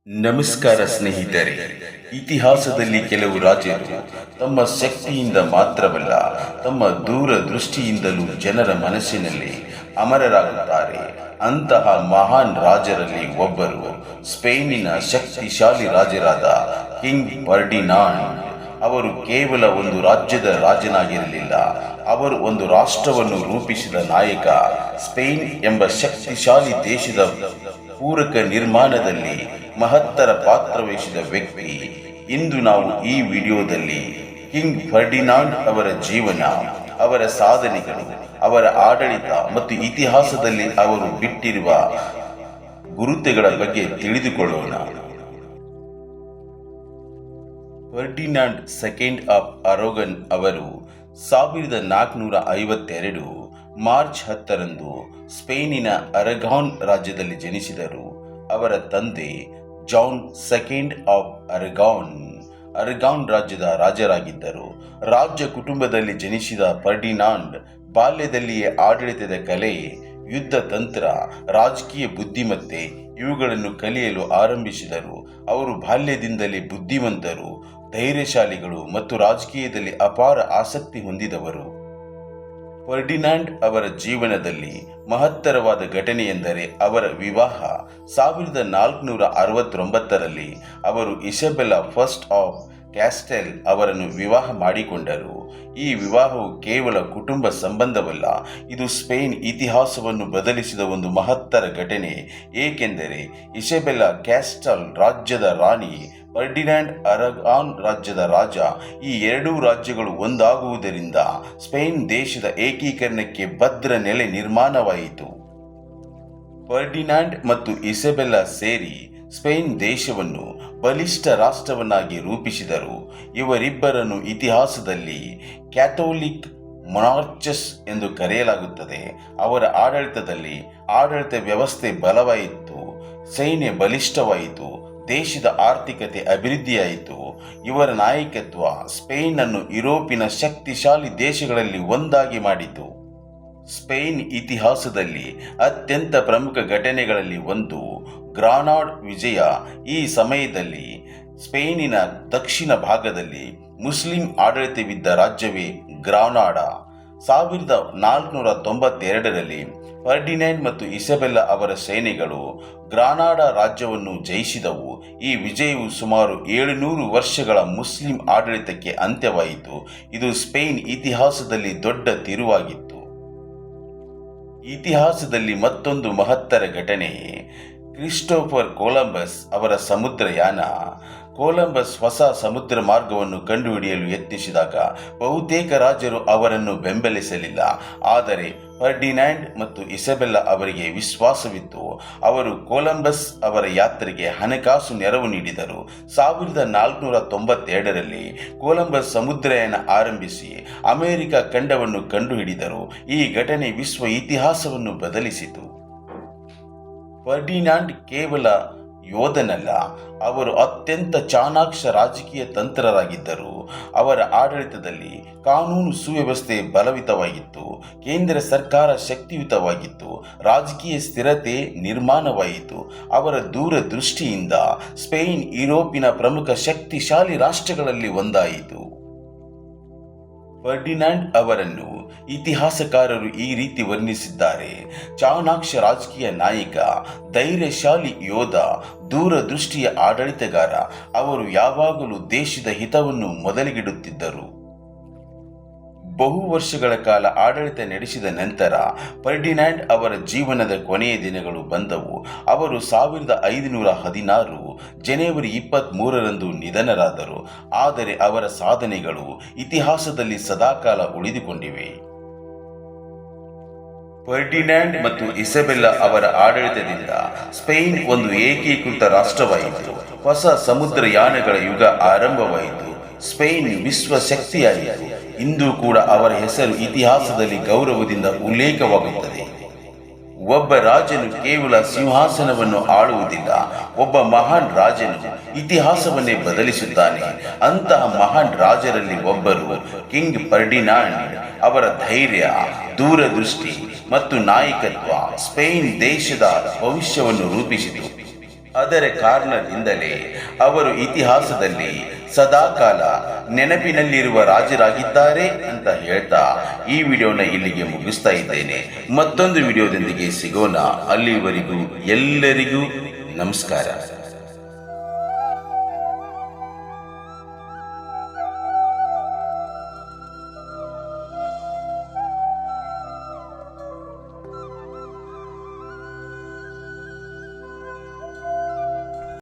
ನಮಸ್ಕಾರ ಸ್ನೇಹಿತರೆ. ಇತಿಹಾಸದಲ್ಲಿ ಕೆಲವು ರಾಜರು ತಮ್ಮ ಶಕ್ತಿಯಿಂದ ಮಾತ್ರವಲ್ಲ, ತಮ್ಮ ದೂರದೃಷ್ಟಿಯಿಂದಲೂ ಜನರ ಮನಸ್ಸಿನಲ್ಲಿ ಅಮರರಾಗುತ್ತಾರೆ. ಅಂತಹ ಮಹಾನ್ ರಾಜರಲ್ಲಿ ಒಬ್ಬರು ಸ್ಪೇನಿನ ಶಕ್ತಿಶಾಲಿ ರಾಜರಾದ ಕಿಂಗ್ ಫರ್ಡಿನಾಂಡ್. ಅವರು ಕೇವಲ ಒಂದು ರಾಜ್ಯದ ರಾಜನಾಗಿರಲಿಲ್ಲ, ಅವರು ಒಂದು ರಾಷ್ಟ್ರವನ್ನು ರೂಪಿಸಿದ ನಾಯಕ. ಸ್ಪೇನ್ ಎಂಬ ಶಕ್ತಿಶಾಲಿ ದೇಶದ ಪೂರಕ ನಿರ್ಮಾಣದಲ್ಲಿ ಮಹತ್ತರ ಪಾತ್ರವಹಿಸಿದ ವ್ಯಕ್ತಿ. ಇಂದು ನಾವು ಈ ವಿಡಿಯೋದಲ್ಲಿ ಕಿಂಗ್ ಫರ್ಡಿನಾಂಡ್ ಅವರ ಜೀವನ, ಅವರ ಸಾಧನೆಗಳು, ಅವರ ಆಡಳಿತ ಮತ್ತು ಇತಿಹಾಸದಲ್ಲಿ ಅವರು ಬಿಟ್ಟಿರುವ ಗುರುತುಗಳ ಬಗ್ಗೆ ತಿಳಿದುಕೊಳ್ಳೋಣ. ಫರ್ಡಿನಾಂಡ್ ಸೆಕೆಂಡ್ ಆಫ್ ಅರಾಗೊನ್ ಅವರು 1452 ಮಾರ್ಚ್ 10ರಂದು ಸ್ಪೇನಿನ ಅರಗಾನ್ ರಾಜ್ಯದಲ್ಲಿ ಜನಿಸಿದರು. ಅವರ ತಂದೆ ಜಾನ್ ಸೆಕೆಂಡ್ ಆಫ್ ಅರಗಾನ್ ರಾಜ್ಯದ ರಾಜರಾಗಿದ್ದರು. ರಾಜ್ಯ ಕುಟುಂಬದಲ್ಲಿ ಜನಿಸಿದ ಫರ್ಡಿನಾಂಡ್ ಬಾಲ್ಯದಲ್ಲಿಯೇ ಆಡಳಿತದ ಕಲೆ, ಯುದ್ಧ ತಂತ್ರ, ರಾಜಕೀಯ ಬುದ್ಧಿಮತ್ತೆ ಇವುಗಳನ್ನು ಕಲಿಯಲು ಆರಂಭಿಸಿದರು. ಅವರು ಬಾಲ್ಯದಿಂದಲೇ ಬುದ್ಧಿವಂತರು, ಧೈರ್ಯಶಾಲಿಗಳು ಮತ್ತು ರಾಜಕೀಯದಲ್ಲಿ ಅಪಾರ ಆಸಕ್ತಿ ಹೊಂದಿದವರು. ಫರ್ಡಿನಾಂಡ್ ಅವರ ಜೀವನದಲ್ಲಿ ಮಹತ್ತರವಾದ ಘಟನೆಯೆಂದರೆ ಅವರ ವಿವಾಹ. 1469ರಲ್ಲಿ ಅವರು ಇಸಬೆಲ್ಲಾ ಫಸ್ಟ್ ಆಫ್ ಕ್ಯಾಸ್ಟೆಲ್ ಅವರನ್ನು ವಿವಾಹ ಮಾಡಿಕೊಂಡರು. ಈ ವಿವಾಹವು ಕೇವಲ ಕುಟುಂಬ ಸಂಬಂಧವಲ್ಲ, ಇದು ಸ್ಪೇನ್ ಇತಿಹಾಸವನ್ನು ಬದಲಿಸಿದ ಒಂದು ಮಹತ್ತರ ಘಟನೆ. ಏಕೆಂದರೆ ಇಸಬೆಲ್ಲಾ ಕ್ಯಾಸ್ಟೆಲ್ ರಾಜ್ಯದ ರಾಣಿ, ಫರ್ಡಿನಾಂಡ್ ಅರಗಾನ್ ರಾಜ್ಯದ ರಾಜ. ಈ ಎರಡೂ ರಾಜ್ಯಗಳು ಒಂದಾಗುವುದರಿಂದ ಸ್ಪೇನ್ ದೇಶದ ಏಕೀಕರಣಕ್ಕೆ ಭದ್ರ ನೆಲೆ ನಿರ್ಮಾಣವಾಯಿತು. ಫರ್ಡಿನಾಂಡ್ ಮತ್ತು ಇಸಬೆಲ್ಲಾ ಸೇರಿ ಸ್ಪೇನ್ ದೇಶವನ್ನು ಬಲಿಷ್ಠ ರಾಷ್ಟ್ರವನ್ನಾಗಿ ರೂಪಿಸಿದರು. ಇವರಿಬ್ಬರನ್ನು ಇತಿಹಾಸದಲ್ಲಿ ಕ್ಯಾಥೋಲಿಕ್ ಮೊನಾರ್ಚಸ್ ಎಂದು ಕರೆಯಲಾಗುತ್ತದೆ. ಅವರ ಆಡಳಿತದಲ್ಲಿ ಆಡಳಿತ ವ್ಯವಸ್ಥೆ ಬಲವಾಯಿತು, ಸೈನ್ಯ ಬಲಿಷ್ಠವಾಯಿತು, ದೇಶದ ಆರ್ಥಿಕತೆ ಅಭಿವೃದ್ಧಿಯಾಯಿತು. ಇವರ ನಾಯಕತ್ವ ಸ್ಪೇನ್ ಅನ್ನು ಯುರೋಪಿನ ಶಕ್ತಿಶಾಲಿ ದೇಶಗಳಲ್ಲಿ ಒಂದಾಗಿ ಮಾಡಿತು. ಸ್ಪೇನ್ ಇತಿಹಾಸದಲ್ಲಿ ಅತ್ಯಂತ ಪ್ರಮುಖ ಘಟನೆಗಳಲ್ಲಿ ಒಂದು ಗ್ರಾನಾಡ್ ವಿಜಯ. ಈ ಸಮಯದಲ್ಲಿ ಸ್ಪೇನಿನ ದಕ್ಷಿಣ ಭಾಗದಲ್ಲಿ ಮುಸ್ಲಿಂ ಆಡಳಿತವಿದ್ದ ರಾಜ್ಯವೇ ಗ್ರಾನಾಡ. 1492ರಲ್ಲಿ ಫರ್ಡಿನಾಂಡ್ ಮತ್ತು ಇಸಬೆಲ್ಲಾ ಅವರ ಸೇನೆಗಳು ಗ್ರಾನಾಡ ರಾಜ್ಯವನ್ನು ಜಯಿಸಿದವು. ಈ ವಿಜಯವು ಸುಮಾರು 700 ವರ್ಷಗಳ ಮುಸ್ಲಿಂ ಆಡಳಿತಕ್ಕೆ ಅಂತ್ಯವಾಯಿತು. ಇದು ಸ್ಪೇನ್ ಇತಿಹಾಸದಲ್ಲಿ ದೊಡ್ಡ ತಿರುವಾಗಿತ್ತು. ಇತಿಹಾಸದಲ್ಲಿ ಮತ್ತೊಂದು ಮಹತ್ತರ ಘಟನೆ ಕ್ರಿಸ್ಟೋಫರ್ ಕೊಲಂಬಸ್ ಅವರ ಸಮುದ್ರಯಾನ. ಕೊಲಂಬಸ್ ಹೊಸ ಸಮುದ್ರ ಮಾರ್ಗವನ್ನು ಕಂಡುಹಿಡಿಯಲು ಯತ್ನಿಸಿದಾಗ ಬಹುತೇಕ ರಾಜರು ಅವರನ್ನು ಬೆಂಬಲಿಸಲಿಲ್ಲ. ಆದರೆ ಫರ್ಡಿನಾಂಡ್ ಮತ್ತು ಇಸಬೆಲ್ಲಾ ಅವರಿಗೆ ವಿಶ್ವಾಸವಿತ್ತು. ಅವರು ಕೊಲಂಬಸ್ ಅವರ ಯಾತ್ರೆಗೆ ಹಣಕಾಸು ನೆರವು ನೀಡಿದರು. 1492ರಲ್ಲಿ ಕೊಲಂಬಸ್ ಸಮುದ್ರಯಾನ ಆರಂಭಿಸಿ ಅಮೆರಿಕ ಖಂಡವನ್ನು ಕಂಡುಹಿಡಿದರು. ಈ ಘಟನೆ ವಿಶ್ವ ಇತಿಹಾಸವನ್ನು ಬದಲಿಸಿತು. ಫರ್ಡಿನಾಂಡ್ ಕೇವಲ ಯೋಧನಲ್ಲ, ಅವರು ಅತ್ಯಂತ ಚಾಣಾಕ್ಷ ರಾಜಕೀಯ ತಂತ್ರರಾಗಿದ್ದರು. ಅವರ ಆಡಳಿತದಲ್ಲಿ ಕಾನೂನು ಸುವ್ಯವಸ್ಥೆ ಬಲವಿತವಾಗಿತ್ತು, ಕೇಂದ್ರ ಸರ್ಕಾರ ಶಕ್ತಿಯುತವಾಗಿತ್ತು, ರಾಜಕೀಯ ಸ್ಥಿರತೆ ನಿರ್ಮಾಣವಾಯಿತು. ಅವರ ದೂರದೃಷ್ಟಿಯಿಂದ ಸ್ಪೇನ್ ಯುರೋಪಿನ ಪ್ರಮುಖ ಶಕ್ತಿಶಾಲಿ ರಾಷ್ಟ್ರಗಳಲ್ಲಿ ಒಂದಾಯಿತು. ಫರ್ಡಿನಾಂಡ್ ಅವರನ್ನು ಇತಿಹಾಸಕಾರರು ಈ ರೀತಿ ವರ್ಣಿಸಿದ್ದಾರೆ: ಚಾಣಾಕ್ಷ ರಾಜಕೀಯ ನಾಯಕ, ಧೈರ್ಯಶಾಲಿ ಯೋಧ, ದೂರದೃಷ್ಟಿಯ ಆಡಳಿತಗಾರ. ಅವರು ಯಾವಾಗಲೂ ದೇಶದ ಹಿತವನ್ನು ಮೊದಲಿಗಿಡುತ್ತಿದ್ದರು. ಬಹು ವರ್ಷಗಳ ಕಾಲ ಆಡಳಿತ ನಡೆಸಿದ ನಂತರ ಫರ್ಡಿನಾಂಡ್ ಅವರ ಜೀವನದ ಕೊನೆಯ ದಿನಗಳು ಬಂದವು. ಅವರು 1516 ಜನವರಿ 23ರಂದು ನಿಧನರಾದರು. ಆದರೆ ಅವರ ಸಾಧನೆಗಳು ಇತಿಹಾಸದಲ್ಲಿ ಸದಾಕಾಲ ಉಳಿದುಕೊಂಡಿವೆ. ಫರ್ಡಿನಾಂಡ್ ಮತ್ತು ಇಸಬೆಲ್ಲಾ ಅವರ ಆಡಳಿತದಿಂದ ಸ್ಪೇನ್ ಒಂದು ಏಕೀಕೃತ ರಾಷ್ಟ್ರವಾಯಿತು. ಹೊಸ ಸಮುದ್ರಯಾನಗಳ ಯುಗ ಆರಂಭವಾಯಿತು. ಸ್ಪೇನ್ ವಿಶ್ವ ಶಕ್ತಿಯಾಯಿತು. ಇಂದು ಕೂಡ ಅವರ ಹೆಸರು ಇತಿಹಾಸದಲ್ಲಿ ಗೌರವದಿಂದ ಉಲ್ಲೇಖವಾಗುತ್ತದೆ. ಒಬ್ಬ ರಾಜನು ಕೇವಲ ಸಿಂಹಾಸನವನ್ನು ಆಳುವುದಿಲ್ಲ, ಒಬ್ಬ ಮಹಾನ್ ರಾಜನು ಇತಿಹಾಸವನ್ನೇ ಬದಲಿಸುತ್ತಾನೆ. ಅಂತಹ ಮಹಾನ್ ರಾಜರಲ್ಲಿ ಒಬ್ಬರು ಕಿಂಗ್ ಫರ್ಡಿನಾಂಡ್. ಅವರ ಧೈರ್ಯ, ದೂರದೃಷ್ಟಿ ಮತ್ತು ನಾಯಕತ್ವ ಸ್ಪೇನ್ ದೇಶದ ಭವಿಷ್ಯವನ್ನು ರೂಪಿಸಿತು. ಅದರ ಕಾರಣದಿಂದಲೇ ಅವರು ಇತಿಹಾಸದಲ್ಲಿ ಸದಾಕಾಲ ನೆನಪಿನಲ್ಲಿರುವ ರಾಜರಾಗಿದ್ದಾರೆ ಅಂತ ಹೇಳ್ತಾ ಈ ವಿಡಿಯೋನ ಇಲ್ಲಿಗೆ ಮುಗಿಸ್ತಾ ಇದ್ದೇನೆ. ಮತ್ತೊಂದು ವಿಡಿಯೋದೊಂದಿಗೆ ಸಿಗೋಣ. ಅಲ್ಲಿವರೆಗೂ ಎಲ್ಲರಿಗೂ ನಮಸ್ಕಾರ.